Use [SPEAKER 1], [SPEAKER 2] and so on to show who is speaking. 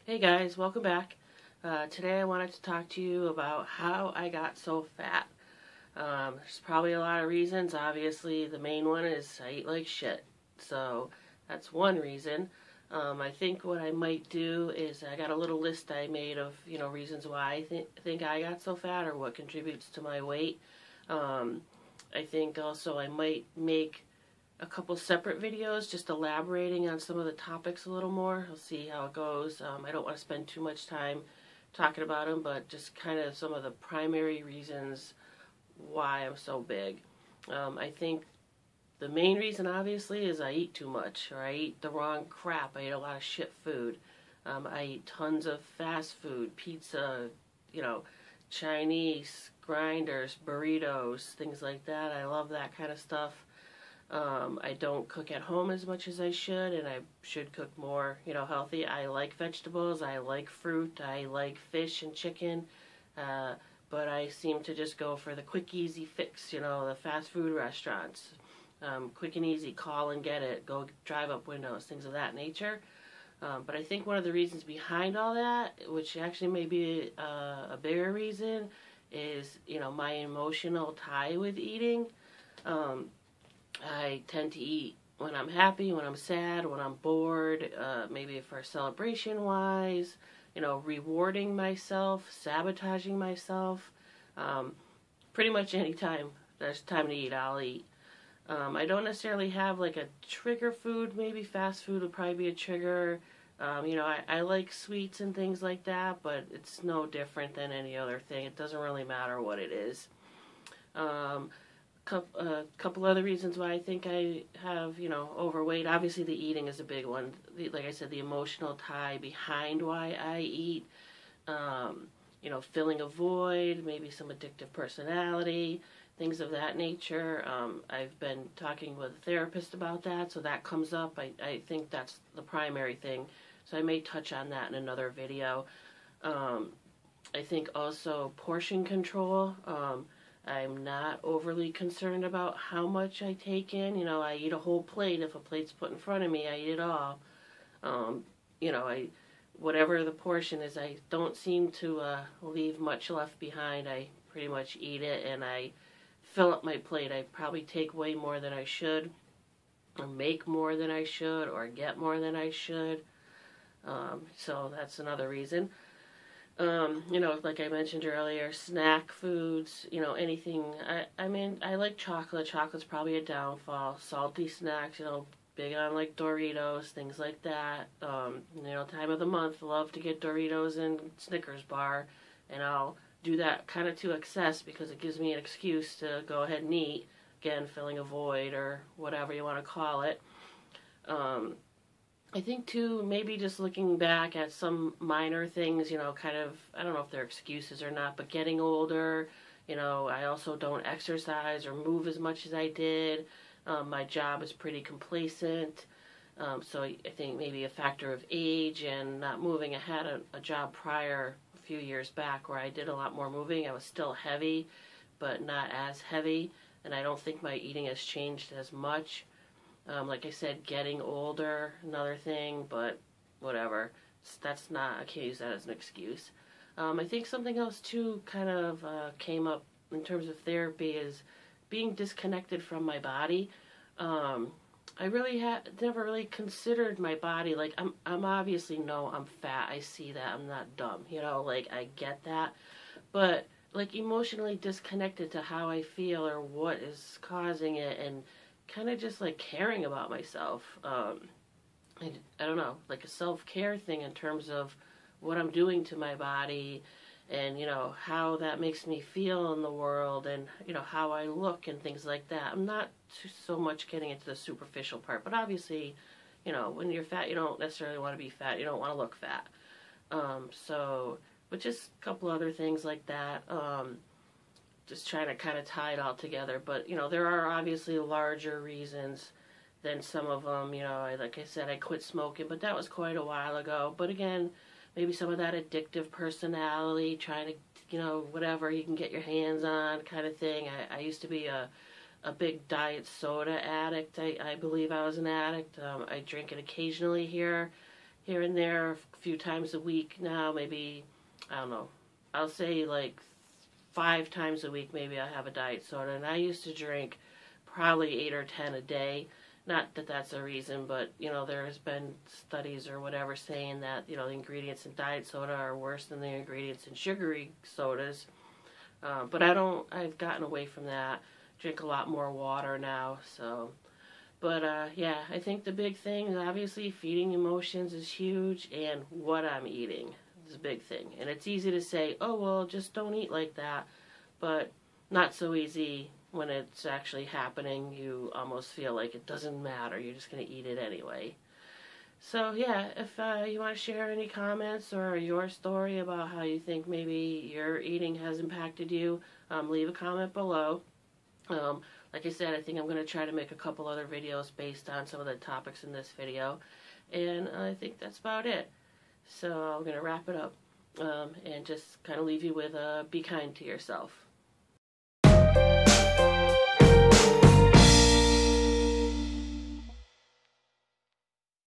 [SPEAKER 1] Hey guys, welcome back. Today I wanted to talk to you about how I got so fat. There's probably a lot of reasons. Obviously, the main one is I eat like shit. So that's one reason. I think what I might do is I got a little list I made of reasons why I think I got so fat or what contributes to my weight. I think also I might make a couple separate videos just elaborating on some of the topics a little more. I'll see how it goes. I don't want to spend too much time talking about them, but just kind of some of the primary reasons why I'm so big. I think the main reason obviously is I eat too much, or I eat the wrong crap. I eat a lot of shit food. I eat tons of fast food, pizza, Chinese, grinders, burritos, things like that. I love that kind of stuff. I don't cook at home as much as I should, and I should cook more, healthy. I like vegetables, I like fruit, I like fish and chicken, but I seem to just go for the quick, easy fix, the fast food restaurants. Quick and easy, call and get it, go drive up windows, things of that nature. But I think one of the reasons behind all that, which actually may be a bigger reason, is, my emotional tie with eating. I tend to eat when I'm happy, when I'm sad, when I'm bored, maybe for celebration wise, rewarding myself, sabotaging myself. Pretty much any time there's time to eat, I'll eat. I don't necessarily have like a trigger food. Maybe fast food would probably be a trigger. I like sweets and things like that, but it's no different than any other thing. It doesn't really matter what it is. A couple other reasons why I think I have, overweight. Obviously, the eating is a big one. Like I said, the emotional tie behind why I eat. Filling a void, maybe some addictive personality, things of that nature. I've been talking with a therapist about that, so that comes up. I think that's the primary thing. So I may touch on that in another video. I think also portion control. I'm not overly concerned about how much I take in. I eat a whole plate. If a plate's put in front of me, I eat it all. Whatever the portion is, I don't seem to leave much left behind. I pretty much eat it, and I fill up my plate. I probably take way more than I should, or make more than I should, or get more than I should. So that's another reason. Like I mentioned earlier, snack foods, anything. I like chocolate. Chocolate's probably a downfall. Salty snacks, big on like Doritos, things like that. Time of the month, love to get Doritos and Snickers bar, and I'll do that kind of to excess because it gives me an excuse to go ahead and eat. Again, filling a void or whatever you want to call it. I think, too, maybe just looking back at some minor things, kind of, I don't know if they're excuses or not, but getting older, I also don't exercise or move as much as I did. My job is pretty complacent, so I think maybe a factor of age and not moving. I had a job prior, a few years back, where I did a lot more moving. I was still heavy, but not as heavy, and I don't think my eating has changed as much. Like I said, getting older, another thing, but whatever. That's not, I can't use that as an excuse. I think something else too kind of came up in terms of therapy is being disconnected from my body. I really never really considered my body. Like, I'm obviously know I'm fat. I see that. I'm not dumb. I get that. But, like, emotionally disconnected to how I feel or what is causing it, and kind of just like caring about myself. I don't know, like a self-care thing in terms of what I'm doing to my body and, how that makes me feel in the world and, how I look and things like that. I'm not so much getting into the superficial part, but obviously, when you're fat, you don't necessarily want to be fat. You don't want to look fat. But just a couple other things like that. Just trying to kind of tie it all together. But, there are obviously larger reasons than some of them. Like I said, I quit smoking, but that was quite a while ago. But again, maybe some of that addictive personality, trying to, whatever you can get your hands on kind of thing. I used to be a big diet soda addict. I believe I was an addict. I drink it occasionally here here and there a few times a week now, maybe, I don't know, I'll say like 5 times a week maybe I have a diet soda, and I used to drink probably 8 or 10 a day. Not that that's a reason, but, you know, there has been studies or whatever saying that, you know, the ingredients in diet soda are worse than the ingredients in sugary sodas. But I've gotten away from that. Drink a lot more water now, so. But, yeah, I think the big thing is obviously feeding emotions is huge, and what I'm eating is a big thing. And it's easy to say, oh, well, just don't eat like that, but not so easy when it's actually happening. You almost feel like it doesn't matter. You're just going to eat it anyway. So, yeah, if you want to share any comments or your story about how you think maybe your eating has impacted you, leave a comment below. Like I said, I think I'm going to try to make a couple other videos based on some of the topics in this video. And I think that's about it. So I'm going to wrap it up and just kind of leave you with be kind to yourself.